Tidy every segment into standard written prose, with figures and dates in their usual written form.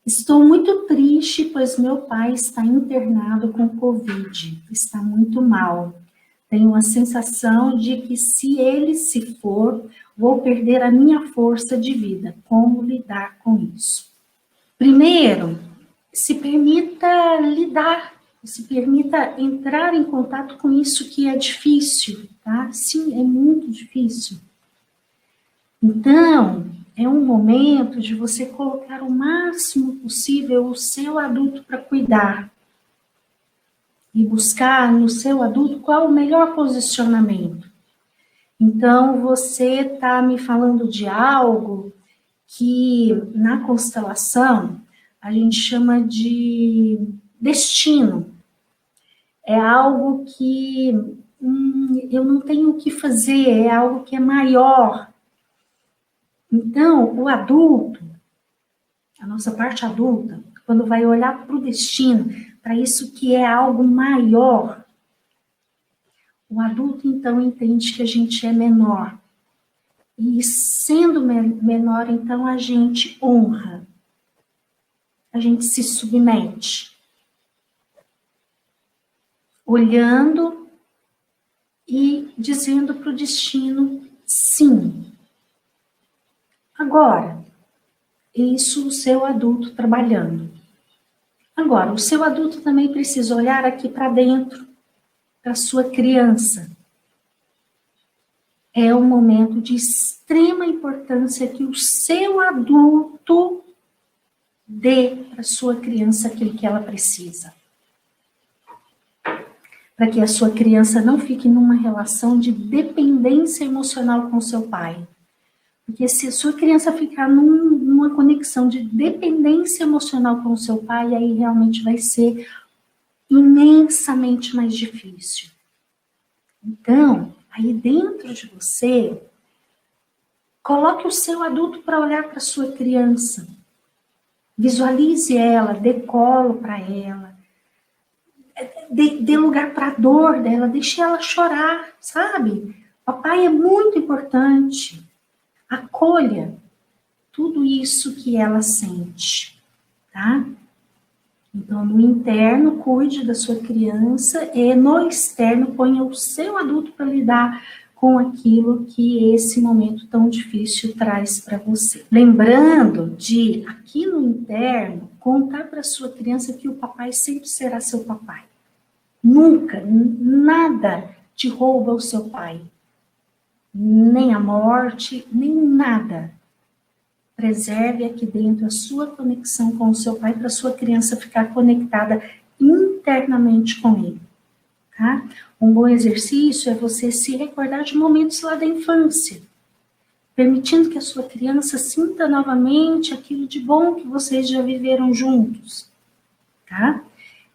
Estou muito triste, pois meu pai está internado com Covid. Está muito mal. Tenho a sensação de que se ele se for, vou perder a minha força de vida. Como lidar com isso? Primeiro, se permita lidar, se permita entrar em contato com isso que é difícil, tá? Sim, é muito difícil. Então, é um momento de você colocar o máximo possível o seu adulto para cuidar e buscar no seu adulto qual o melhor posicionamento. Então, você está me falando de algo que na constelação a gente chama de destino. É algo que eu não tenho o que fazer, é algo que é maior. Então, o adulto, a nossa parte adulta, quando vai olhar para o destino, para isso que é algo maior, o adulto então entende que a gente é menor. E sendo menor, então a gente honra, a gente se submete, olhando e dizendo para o destino sim. Agora, isso o seu adulto trabalhando. Agora, o seu adulto também precisa olhar aqui para dentro, para a sua criança. É um momento de extrema importância que o seu adulto dê para a sua criança aquilo que ela precisa. Para que a sua criança não fique numa relação de dependência emocional com o seu pai. Porque se a sua criança ficar numa conexão de dependência emocional com o seu pai, aí realmente vai ser imensamente mais difícil. Então, aí dentro de você, coloque o seu adulto para olhar para a sua criança. Visualize ela, dê colo para ela, dê lugar para a dor dela, deixe ela chorar, sabe? Papai é muito importante. Acolha tudo isso que ela sente, tá? Então, no interno, cuide da sua criança e no externo, ponha o seu adulto para lidar com aquilo que esse momento tão difícil traz para você. Lembrando de, aqui no interno, contar para sua criança que o papai sempre será seu papai. Nunca, nada te rouba o seu pai. Nem a morte, nem nada. Preserve aqui dentro a sua conexão com o seu pai para a sua criança ficar conectada internamente com ele, tá? Um bom exercício é você se recordar de momentos lá da infância, permitindo que a sua criança sinta novamente aquilo de bom que vocês já viveram juntos, tá?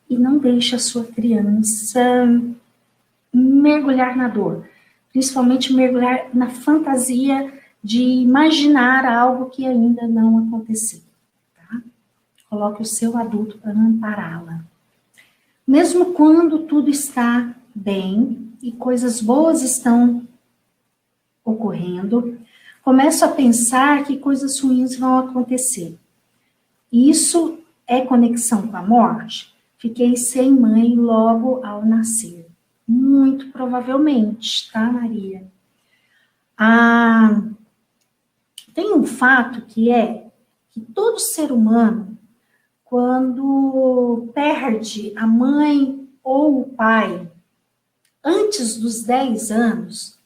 E não deixe a sua criança mergulhar na dor, principalmente mergulhar na fantasia de imaginar algo que ainda não aconteceu, tá? Coloque o seu adulto para ampará-la. Mesmo quando tudo está bem e coisas boas estão ocorrendo, começo a pensar que coisas ruins vão acontecer. Isso é conexão com a morte? Fiquei sem mãe logo ao nascer. Muito provavelmente, tá, Maria? Tem um fato que é que todo ser humano, quando perde a mãe ou o pai antes dos 10 anos,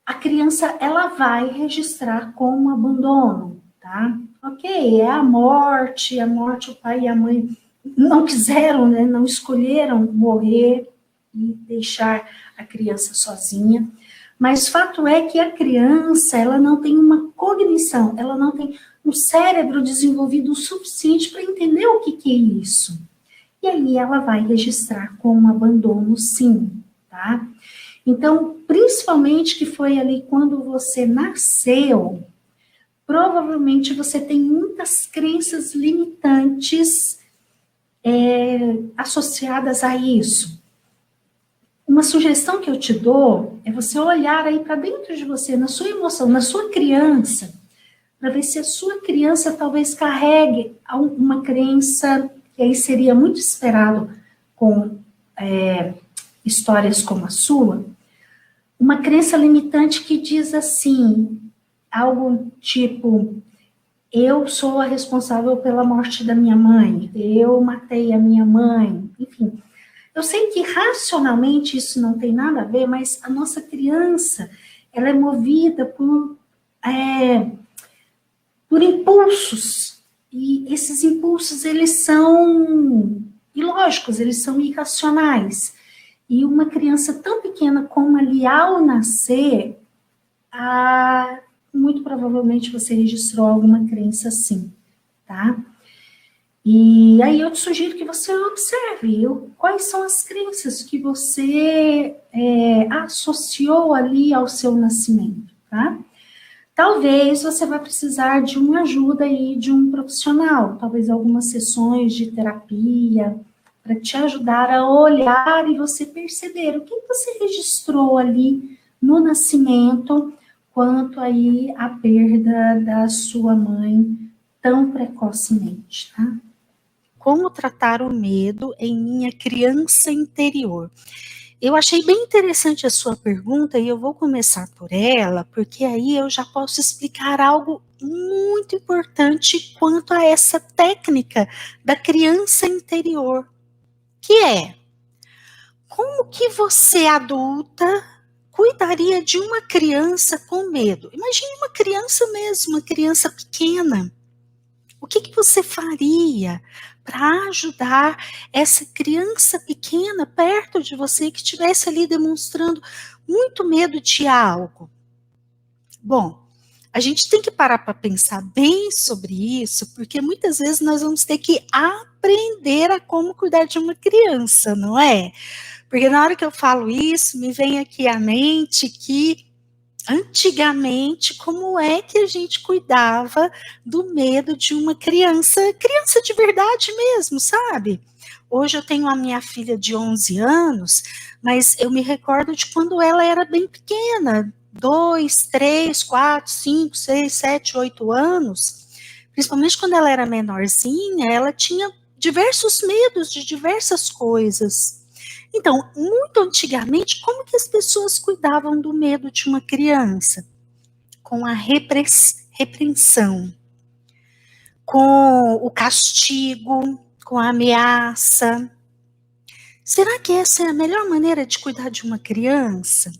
a criança ela vai registrar como abandono, tá? Ok, é a morte, o pai e a mãe não quiseram, né, não escolheram morrer e deixar a criança sozinha. Mas fato é que a criança, ela não tem uma cognição, ela não tem um cérebro desenvolvido o suficiente para entender o que é isso. E aí ela vai registrar como abandono, sim, tá? Então, principalmente que foi ali quando você nasceu, provavelmente você tem muitas crenças limitantes associadas a isso. Uma sugestão que eu te dou é você olhar aí para dentro de você, na sua emoção, na sua criança, para ver se a sua criança talvez carregue uma crença, que aí seria muito esperado com histórias como a sua, uma crença limitante que diz assim, algo tipo, eu sou a responsável pela morte da minha mãe, eu matei a minha mãe, enfim. Eu sei que racionalmente isso não tem nada a ver, mas a nossa criança, ela é movida por impulsos, e esses impulsos, eles são ilógicos, eles são irracionais. E uma criança tão pequena como ali, ao nascer, muito provavelmente você registrou alguma crença assim, tá? E aí eu te sugiro que você observe quais são as crenças que você associou ali ao seu nascimento, tá? Talvez você vai precisar de uma ajuda aí de um profissional, talvez algumas sessões de terapia, para te ajudar a olhar e você perceber o que você registrou ali no nascimento, quanto aí a perda da sua mãe tão precocemente, tá? Como tratar o medo em minha criança interior? Eu achei bem interessante a sua pergunta e eu vou começar por ela, porque aí eu já posso explicar algo muito importante quanto a essa técnica da criança interior, que é: como que você, adulta, cuidaria de uma criança com medo? Imagine uma criança mesmo, uma criança pequena. O que você faria para ajudar essa criança pequena perto de você que estivesse ali demonstrando muito medo de algo? Bom, a gente tem que parar para pensar bem sobre isso, porque muitas vezes nós vamos ter que aprender a como cuidar de uma criança, não é? Porque na hora que eu falo isso, me vem aqui à mente que antigamente, como é que a gente cuidava do medo de uma criança de verdade mesmo, sabe? Hoje eu tenho a minha filha de 11 anos, mas eu me recordo de quando ela era bem pequena, 2, 3, 4, 5, 6, 7, 8 anos, principalmente quando ela era menorzinha, ela tinha diversos medos de diversas coisas. Então, muito antigamente, como que as pessoas cuidavam do medo de uma criança? Com a repreensão, com o castigo, com a ameaça. Será que essa é a melhor maneira de cuidar de uma criança?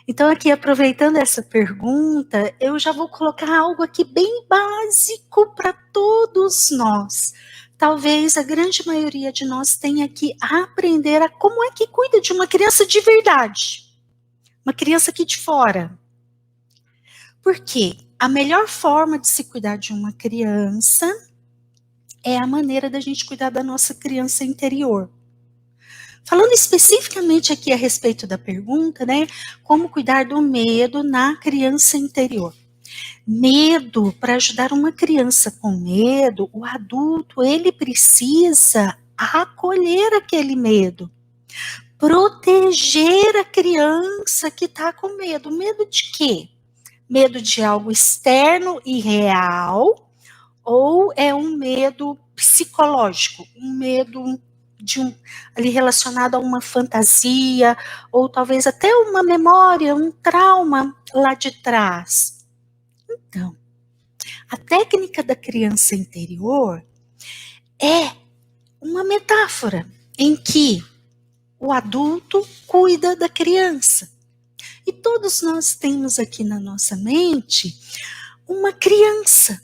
Então, aqui, aproveitando essa pergunta, eu já vou colocar algo aqui bem básico para todos nós. Talvez a grande maioria de nós tenha que aprender a como é que cuida de uma criança de verdade. Uma criança aqui de fora. Por quê? A melhor forma de se cuidar de uma criança é a maneira da gente cuidar da nossa criança interior. Falando especificamente aqui a respeito da pergunta, né? Como cuidar do medo na criança interior. Medo, para ajudar uma criança com medo, o adulto, ele precisa acolher aquele medo. Proteger a criança que está com medo. Medo de quê? Medo de algo externo e real, ou é um medo psicológico, um medo ali relacionado a uma fantasia, ou talvez até uma memória, um trauma lá de trás. Então, a técnica da criança interior é uma metáfora em que o adulto cuida da criança. E todos nós temos aqui na nossa mente uma criança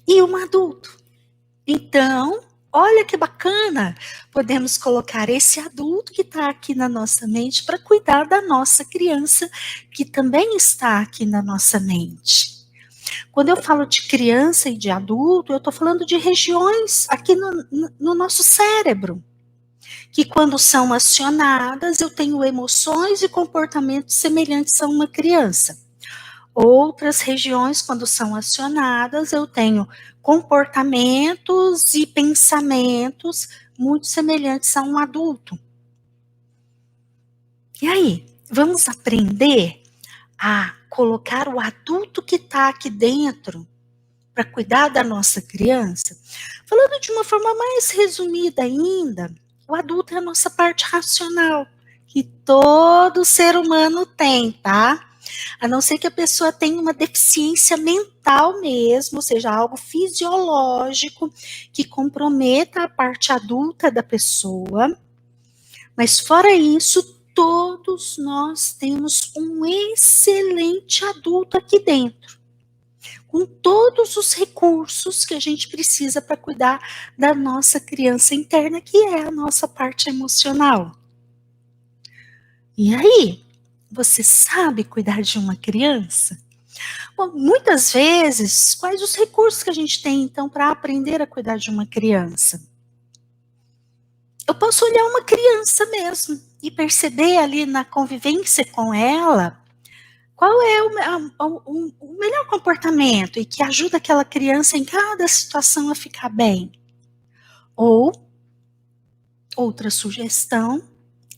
e um adulto. Então, olha que bacana, podemos colocar esse adulto que está aqui na nossa mente para cuidar da nossa criança, que também está aqui na nossa mente. Quando eu falo de criança e de adulto, eu estou falando de regiões aqui no nosso cérebro, que quando são acionadas, eu tenho emoções e comportamentos semelhantes a uma criança. Outras regiões, quando são acionadas, eu tenho comportamentos e pensamentos muito semelhantes a um adulto. E aí, vamos aprender a colocar o adulto que está aqui dentro para cuidar da nossa criança, falando de uma forma mais resumida ainda, o adulto é a nossa parte racional, que todo ser humano tem, tá? A não ser que a pessoa tenha uma deficiência mental mesmo, ou seja, algo fisiológico que comprometa a parte adulta da pessoa. Mas fora isso, todos nós temos um excelente adulto aqui dentro, com todos os recursos que a gente precisa para cuidar da nossa criança interna, que é a nossa parte emocional. E aí, você sabe cuidar de uma criança? Bom, muitas vezes, quais os recursos que a gente tem, então, para aprender a cuidar de uma criança? Eu posso olhar uma criança mesmo e perceber ali na convivência com ela qual é o melhor comportamento e que ajuda aquela criança em cada situação a ficar bem. Ou, outra sugestão,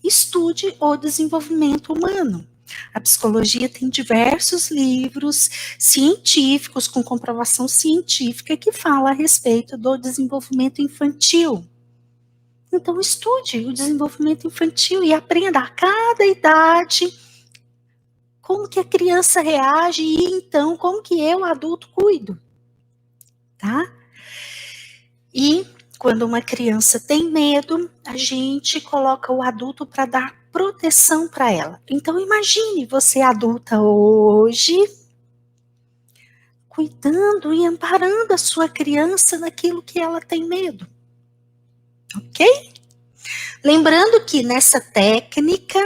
estude o desenvolvimento humano. A psicologia tem diversos livros científicos, com comprovação científica, que fala a respeito do desenvolvimento infantil. Então, estude o desenvolvimento infantil e aprenda a cada idade como que a criança reage e, então, como que eu, adulto, cuido. Tá? E quando uma criança tem medo, a gente coloca o adulto para dar proteção para ela. Então, imagine você adulta hoje, cuidando e amparando a sua criança naquilo que ela tem medo. Ok? Lembrando que nessa técnica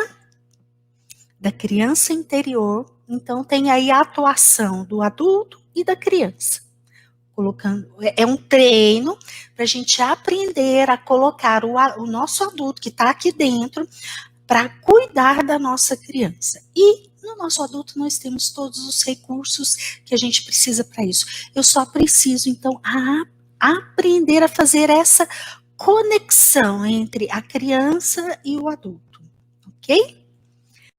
da criança interior, então tem aí a atuação do adulto e da criança. É um treino para a gente aprender a colocar o nosso adulto que está aqui dentro para cuidar da nossa criança. E no nosso adulto nós temos todos os recursos que a gente precisa para isso. Eu só preciso, então, aprender a fazer essa conexão entre a criança e o adulto, ok?